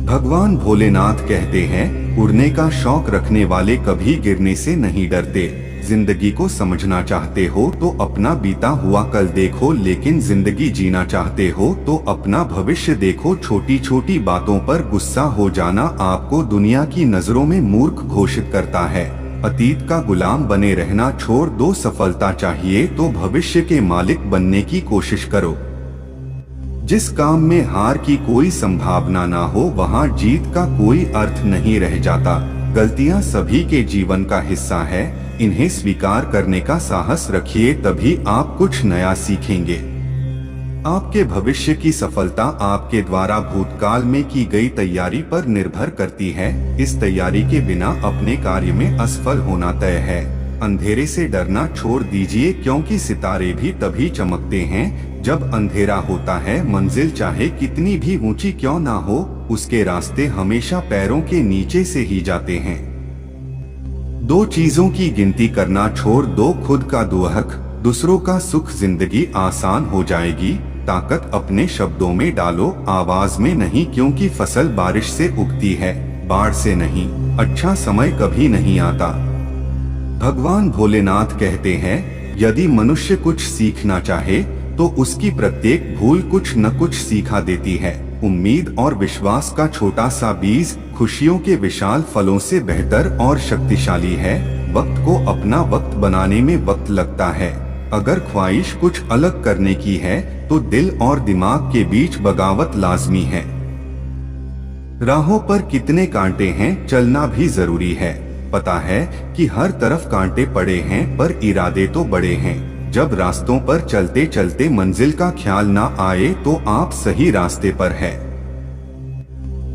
भगवान भोलेनाथ कहते हैं, उड़ने का शौक रखने वाले कभी गिरने से नहीं डरते। जिंदगी को समझना चाहते हो तो अपना बीता हुआ कल देखो, लेकिन जिंदगी जीना चाहते हो तो अपना भविष्य देखो। छोटी छोटी बातों पर गुस्सा हो जाना आपको दुनिया की नजरों में मूर्ख घोषित करता है। अतीत का गुलाम बने रहना छोड़ दो। सफलता चाहिए तो भविष्य के मालिक बनने की कोशिश करो। जिस काम में हार की कोई संभावना ना हो, वहाँ जीत का कोई अर्थ नहीं रह जाता। गलतियाँ सभी के जीवन का हिस्सा है, इन्हें स्वीकार करने का साहस रखिए, तभी आप कुछ नया सीखेंगे। आपके भविष्य की सफलता आपके द्वारा भूतकाल में की गई तैयारी पर निर्भर करती है। इस तैयारी के बिना अपने कार्य में असफल होना तय है। अंधेरे से डरना छोड़ दीजिए, क्योंकि सितारे भी तभी चमकते हैं जब अंधेरा होता है। मंजिल चाहे कितनी भी ऊंची क्यों ना हो, उसके रास्ते हमेशा पैरों के नीचे से ही जाते हैं। दो चीजों की गिनती करना छोड़ दो, खुद का दुहक, दूसरों का सुख। जिंदगी आसान हो जाएगी। ताकत अपने शब्दों में डालो, आवाज में नहीं, क्योंकि फसल बारिश से उगती है, बाढ़ से नहीं। अच्छा समय कभी नहीं आता। भगवान भोलेनाथ कहते हैं, यदि मनुष्य कुछ सीखना चाहे तो उसकी प्रत्येक भूल कुछ न कुछ सिखा देती है। उम्मीद और विश्वास का छोटा सा बीज खुशियों के विशाल फलों से बेहतर और शक्तिशाली है। वक्त को अपना वक्त बनाने में वक्त लगता है। अगर ख्वाहिश कुछ अलग करने की है तो दिल और दिमाग के बीच बगावत लाजमी है। राहों पर कितने कांटे हैं, चलना भी जरूरी है। पता है कि हर तरफ कांटे पड़े हैं, पर इरादे तो बड़े हैं। जब रास्तों पर चलते चलते मंजिल का ख्याल ना आए तो आप सही रास्ते पर है।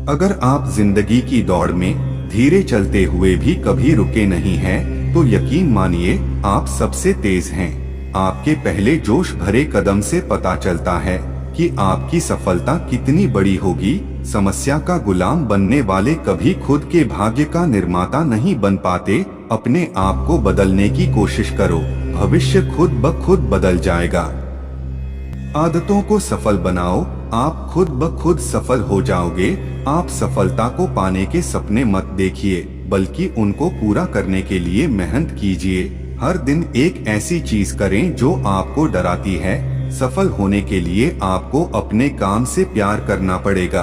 अगर आप जिंदगी की दौड़ में धीरे चलते हुए भी कभी रुके नहीं हैं, तो यकीन मानिए आप सबसे तेज हैं। आपके पहले जोश भरे कदम से पता चलता है कि आपकी सफलता कितनी बड़ी होगी। समस्या का गुलाम बनने वाले कभी खुद के भाग्य का निर्माता नहीं बन पाते। अपने आप को बदलने की कोशिश करो, भविष्य खुद ब खुद बदल जाएगा। आदतों को सफल बनाओ, आप खुद ब खुद सफल हो जाओगे। आप सफलता को पाने के सपने मत देखिए, बल्कि उनको पूरा करने के लिए मेहनत कीजिए। हर दिन एक ऐसी चीज करें जो आपको डराती है। सफल होने के लिए आपको अपने काम से प्यार करना पड़ेगा।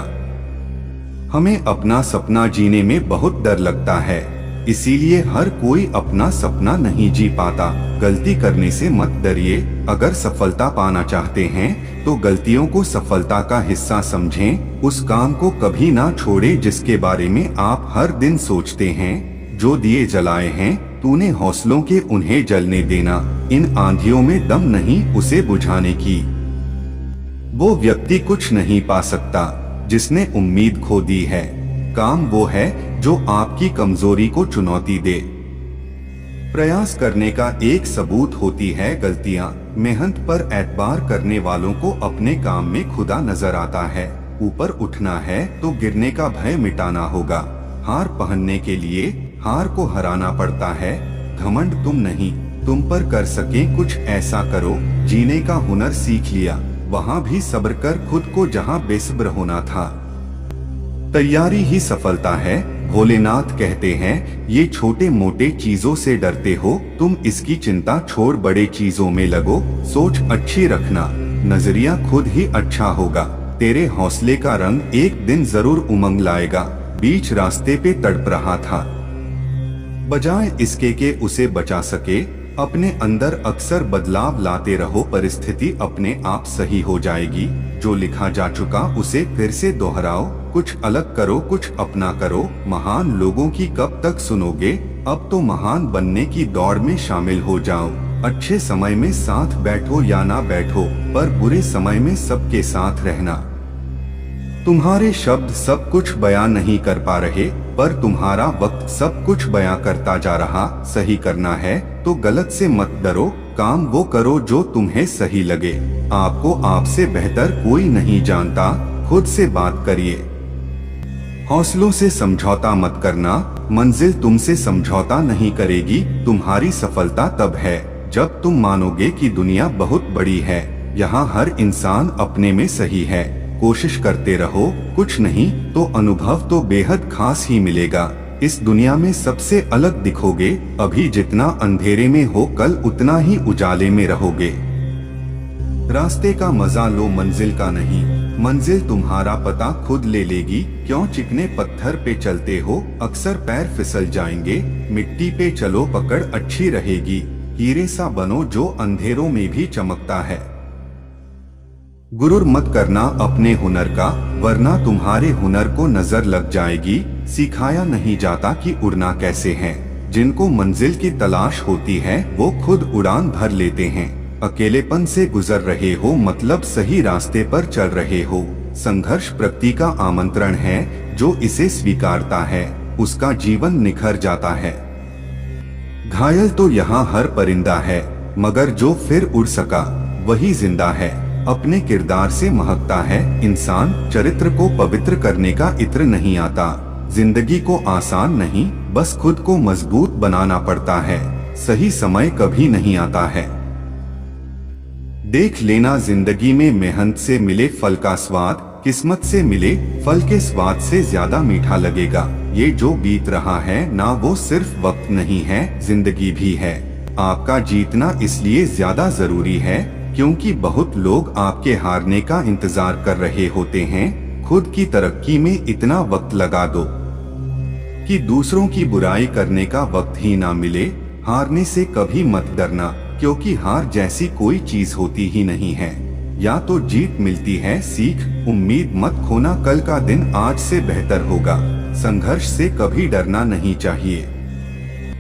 हमें अपना सपना जीने में बहुत डर लगता है, इसीलिए हर कोई अपना सपना नहीं जी पाता। गलती करने से मत डरिए। अगर सफलता पाना चाहते हैं तो गलतियों को सफलता का हिस्सा समझें। उस काम को कभी ना छोड़ें जिसके बारे में आप हर दिन सोचते हैं। जो दिए जलाए हैं तूने हौसलों के, उन्हें जलने देना। इन आंधियों में दम नहीं उसे बुझाने की। वो व्यक्ति कुछ नहीं पा सकता जिसने उम्मीद खो दी है। काम वो है जो आपकी कमजोरी को चुनौती दे। प्रयास करने का एक सबूत होती है गलतियां। मेहनत पर एतबार करने वालों को अपने काम में खुदा नजर आता है। ऊपर उठना है तो गिरने का भय मिटाना होगा। हार पहनने के लिए हार को हराना पड़ता है। घमंड तुम नहीं, तुम पर कर सके कुछ ऐसा करो। जीने का हुनर सीख लिया, वहाँ भी सब्र कर खुद को जहाँ बेसब्र होना था। तैयारी ही सफलता है। भोलेनाथ कहते हैं, ये छोटे मोटे चीजों से डरते हो तुम, इसकी चिंता छोड़ बड़े चीजों में लगो। सोच अच्छी रखना, नजरिया खुद ही अच्छा होगा। तेरे हौसले का रंग एक दिन जरूर उमंग लाएगा। बीच रास्ते पे तड़प रहा था, बजाय इसके के उसे बचा सके। अपने अंदर अक्सर बदलाव लाते रहो, परिस्थिति अपने आप सही हो जाएगी। जो लिखा जा चुका उसे फिर से दोहराओ। कुछ अलग करो, कुछ अपना करो। महान लोगों की कब तक सुनोगे? अब तो महान बनने की दौड़ में शामिल हो जाओ। अच्छे समय में साथ बैठो या ना बैठो, पर बुरे समय में सबके साथ रहना। तुम्हारे शब्द सब कुछ बयां नहीं कर पा रहे, पर तुम्हारा वक्त सब कुछ बयां करता जा रहा। सही करना है तो गलत से मत डरो। काम वो करो जो तुम्हें सही लगे। आपको आपसे बेहतर कोई नहीं जानता। खुद से बात करिए। हौसलों से समझौता मत करना। मंजिल तुमसे समझौता नहीं करेगी। तुम्हारी सफलता तब है जब तुम मानोगे कि दुनिया बहुत बड़ी है। यहाँ हर इंसान अपने में सही है। कोशिश करते रहो, कुछ नहीं तो अनुभव तो बेहद खास ही मिलेगा। इस दुनिया में सबसे अलग दिखोगे। अभी जितना अंधेरे में हो, कल उतना ही उजाले में रहोगे। रास्ते का मजा लो, मंजिल का नहीं। मंजिल तुम्हारा पता खुद ले लेगी। क्यों चिकने पत्थर पे चलते हो, अक्सर पैर फिसल जाएंगे। मिट्टी पे चलो, पकड़ अच्छी रहेगी। हीरे सा बनो जो अंधेरों में भी चमकता है। गुरूर मत करना अपने हुनर का, वरना तुम्हारे हुनर को नजर लग जाएगी। सिखाया नहीं जाता कि उड़ना कैसे है। जिनको मंजिल की तलाश होती है वो खुद उड़ान भर लेते हैं। अकेलेपन से गुजर रहे हो मतलब सही रास्ते पर चल रहे हो। संघर्ष प्रगति का आमंत्रण है, जो इसे स्वीकारता है उसका जीवन निखर जाता है। घायल तो यहाँ हर परिंदा है, मगर जो फिर उड़ सका वही जिंदा है। अपने किरदार से महकता है इंसान। चरित्र को पवित्र करने का इत्र नहीं आता। जिंदगी को आसान नहीं, बस खुद को मजबूत बनाना पड़ता है। सही समय कभी नहीं आता है। देख लेना जिंदगी में मेहनत से मिले फल का स्वाद, किस्मत से मिले फल के स्वाद से ज्यादा मीठा लगेगा। ये जो बीत रहा है ना, वो सिर्फ वक्त नहीं है, जिंदगी भी है। आपका जीतना इसलिए ज्यादा जरूरी है क्योंकि बहुत लोग आपके हारने का इंतजार कर रहे होते हैं। खुद की तरक्की में इतना वक्त लगा दो कि दूसरों की बुराई करने का वक्त ही ना मिले। हारने से कभी मत डरना, क्योंकि हार जैसी कोई चीज होती ही नहीं है। या तो जीत मिलती है सीख। उम्मीद मत खोना, कल का दिन आज से बेहतर होगा। संघर्ष से कभी डरना नहीं चाहिए,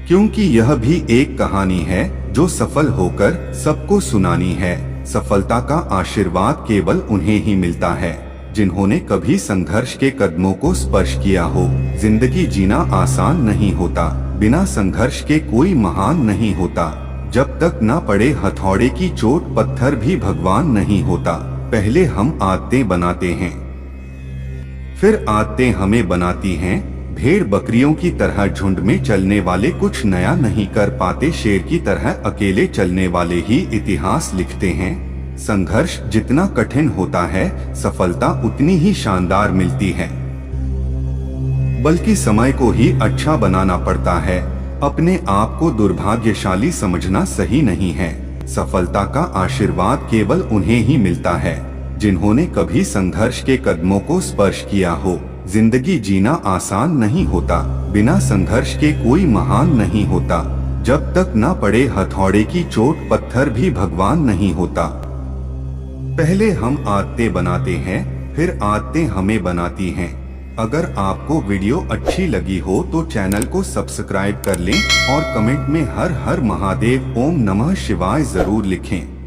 क्योंकि यह भी एक कहानी है जो सफल होकर सबको सुनानी है। सफलता का आशीर्वाद केवल उन्हें ही मिलता है जिन्होंने कभी संघर्ष के कदमों को स्पर्श किया हो। जिंदगी जीना आसान नहीं होता, बिना संघर्ष के कोई महान नहीं होता। जब तक ना पड़े हथौड़े की चोट, पत्थर भी भगवान नहीं होता। पहले हम आदतें बनाते हैं, फिर आदतें हमें बनाती हैं। भेड़ बकरियों की तरह झुंड में चलने वाले कुछ नया नहीं कर पाते। शेर की तरह अकेले चलने वाले ही इतिहास लिखते हैं। संघर्ष जितना कठिन होता है, सफलता उतनी ही शानदार मिलती है। बल्कि समय को ही अच्छा बनाना पड़ता है। अपने आप को दुर्भाग्यशाली समझना सही नहीं है। सफलता का आशीर्वाद केवल उन्हें ही मिलता है जिन्होंने कभी संघर्ष के कदमों को स्पर्श किया हो। जिंदगी जीना आसान नहीं होता, बिना संघर्ष के कोई महान नहीं होता। जब तक ना पड़े हथौड़े की चोट, पत्थर भी भगवान नहीं होता। पहले हम आदतें बनाते हैं, फिर आदतें हमें बनाती हैं। अगर आपको वीडियो अच्छी लगी हो तो चैनल को सब्सक्राइब कर लें और कमेंट में हर हर महादेव, ओम नमः शिवाय जरूर लिखें।